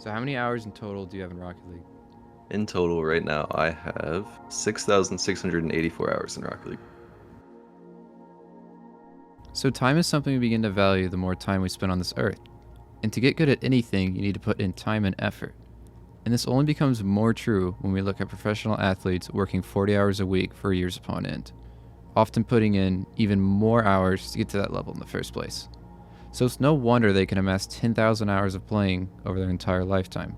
So how many hours in total do you have in Rocket League? In total, right now, I have 6,684 hours in Rocket League. So time is something we begin to value the more time we spend on this earth. And to get good at anything, you need to put in time and effort. And this only becomes more true when we look at professional athletes working 40 hours a week for years upon end, often putting in even more hours to get to that level in the first place. So it's no wonder they can amass 10,000 hours of playing over their entire lifetime.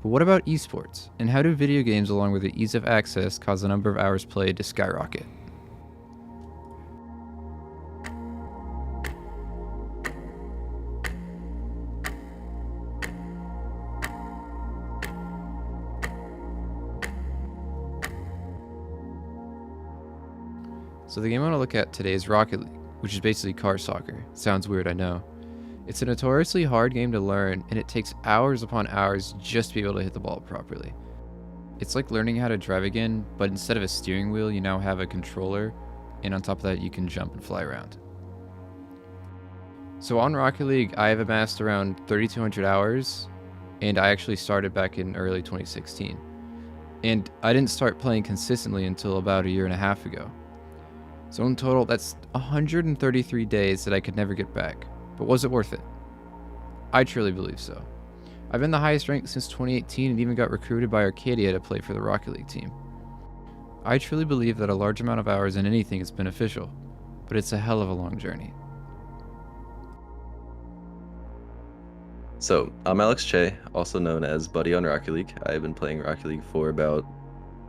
But what about esports? And how do video games, along with the ease of access, cause the number of hours played to skyrocket? So the game I want to look at today is Rocket League, which is basically car soccer. Sounds weird, I know. It's a notoriously hard game to learn, and it takes hours upon hours just to be able to hit the ball properly. It's like learning how to drive again, but instead of a steering wheel, you now have a controller, and on top of that, you can jump and fly around. So on Rocket League, I have amassed around 3,200 hours, and I actually started back in early 2016. And I didn't start playing consistently until about a year and a half ago. So in total, that's 133 days that I could never get back. But was it worth it? I truly believe so. I've been the highest ranked since 2018 and even got recruited by Arcadia to play for the Rocket League team. I truly believe that a large amount of hours in anything is beneficial, but it's a hell of a long journey. So, I'm Alex Che, also known as Buddy on Rocket League. I've been playing Rocket League for about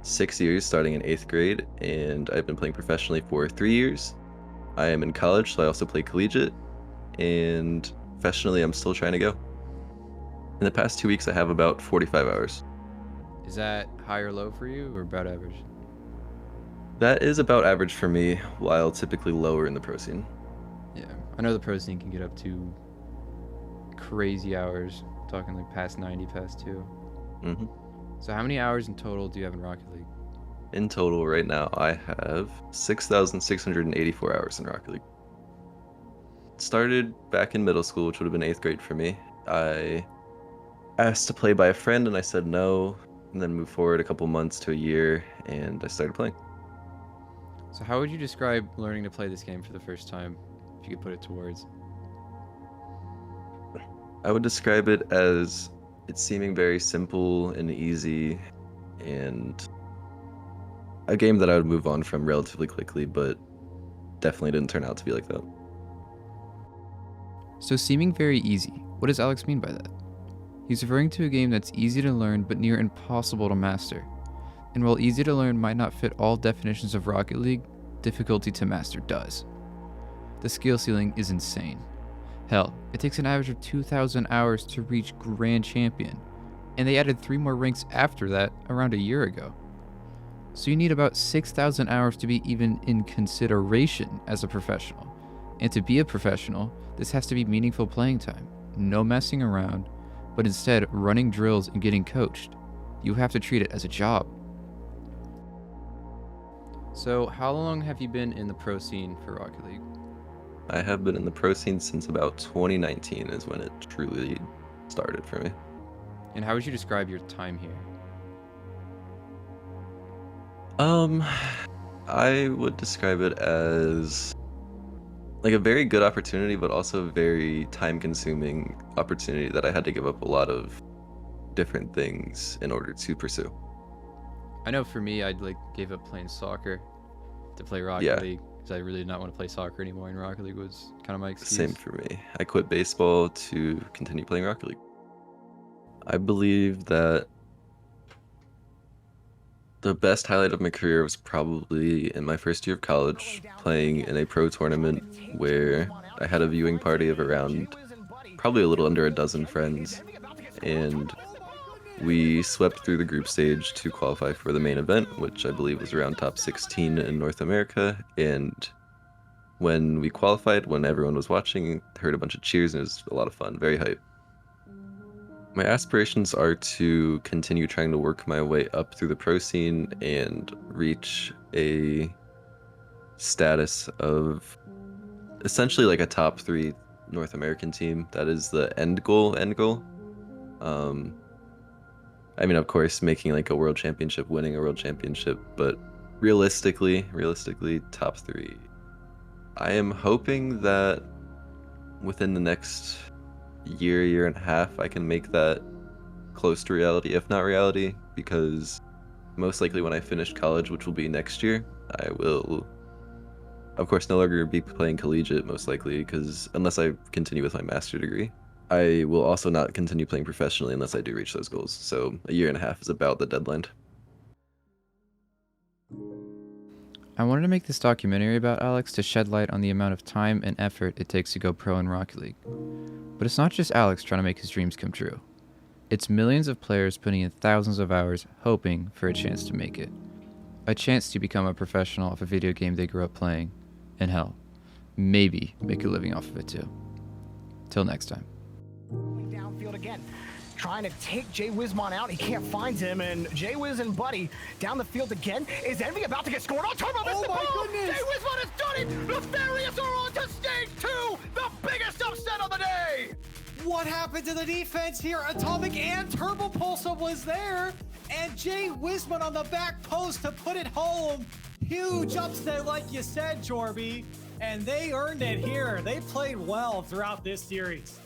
6 years, starting in 8th grade, and I've been playing professionally for 3 years. I am in college, so I also play collegiate, and professionally, I'm still trying to go. In the past 2 weeks, I have about 45 hours. Is that high or low for you, or about average? That is about average for me, while typically lower in the pro scene. Yeah, I know the pro scene can get up to crazy hours, talking like past 90, past 2. hmm So how many hours in total do you have in Rocket League? In total, right now, I have 6,684 hours in Rocket League. Started back in middle school, which would have been 8th grade for me. I asked to play by a friend, and I said no, and then moved forward a couple months to a year, and I started playing. So how would you describe learning to play this game for the first time, if you could put it to words? I would describe it as it seeming very simple and easy, and a game that I would move on from relatively quickly, but definitely didn't turn out to be like that. So seeming very easy, what does Alex mean by that? He's referring to a game that's easy to learn but near impossible to master. And while easy to learn might not fit all definitions of Rocket League, difficulty to master does. The skill ceiling is insane. Hell, it takes an average of 2,000 hours to reach Grand Champion, and they added 3 more ranks after that around a year ago. So you need about 6,000 hours to be even in consideration as a professional. And to be a professional, this has to be meaningful playing time, no messing around, but instead running drills and getting coached. You have to treat it as a job. So how long have you been in the pro scene for Rocket League? I have been in the pro scene since about 2019 is when it truly started for me. And how would you describe your time here? I would describe it as like a very good opportunity, but also a very time-consuming opportunity that I had to give up a lot of different things in order to pursue. I know for me, I'd gave up playing soccer to play Rocket Yeah, League because I really did not want to play soccer anymore, and Rocket League was kind of my same excuse. for me. I quit baseball to continue playing Rocket League. I believe that the best highlight of my career was probably in my first year of college, playing in a pro tournament where I had a viewing party of around probably a little under a dozen friends, and we swept through the group stage to qualify for the main event, which I believe was around top 16 in North America. And when we qualified, when everyone was watching, heard a bunch of cheers, and it was a lot of fun, very hype. My aspirations are to continue trying to work my way up through the pro scene and reach a status of essentially like a top 3 North American team. That is the end goal. I mean, of course, making like a world championship, winning a world championship, but realistically, top 3. I am hoping that within the next year and a half, I can make that close to reality, if not reality, because most likely when I finish college, which will be next year, I will, of course, no longer be playing collegiate, most likely, because unless I continue with my master degree, I will also not continue playing professionally unless I do reach those goals. So a year and a half is about the deadline. I wanted to make this documentary about Alex to shed light on the amount of time and effort it takes to go pro in Rocket League. But it's not just Alex trying to make his dreams come true. It's millions of players putting in thousands of hours hoping for a chance to make it. A chance to become a professional of a video game they grew up playing, and hell, maybe make a living off of it too. Till next time. Downfield again, trying to take Jay Wismon out. He can't find him, and Jay Wiz and Buddy down the field again. Is Envy about to get scored on? Turbo missed the ball! Goodness. Jay Wismon has done it! Nefarious are on to stage 2! The biggest upset of the day! What happened to the defense here? Atomic and Turbo Pulsar was there, and Jay Wisman on the back post to put it home. Huge upset, like you said, Jorby, and they earned it here. They played well throughout this series.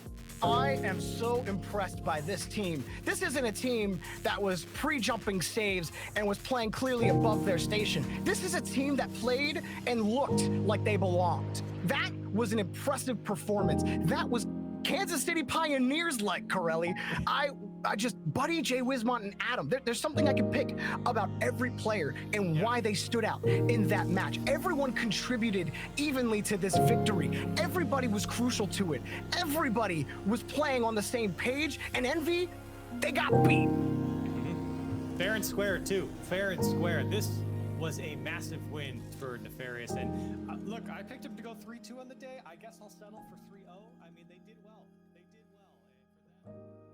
I am so impressed by this team. This isn't a team that was pre-jumping saves and was playing clearly above their station. This is a team that played and looked like they belonged. That was an impressive performance. That was Kansas City Pioneers like, Corelli. I just, Buddy, Jay Wismont, and Adam, there's something I can pick about every player and why they stood out in that match. Everyone contributed evenly to this victory. Everybody was crucial to it. Everybody was playing on the same page, and Envy, they got beat. Fair and square, too. Fair and square. This was a massive win for Nefarious. And look, I picked him to go 3-2 on the day. I guess I'll settle for 3-0. I mean, they did well. They did well. And for that...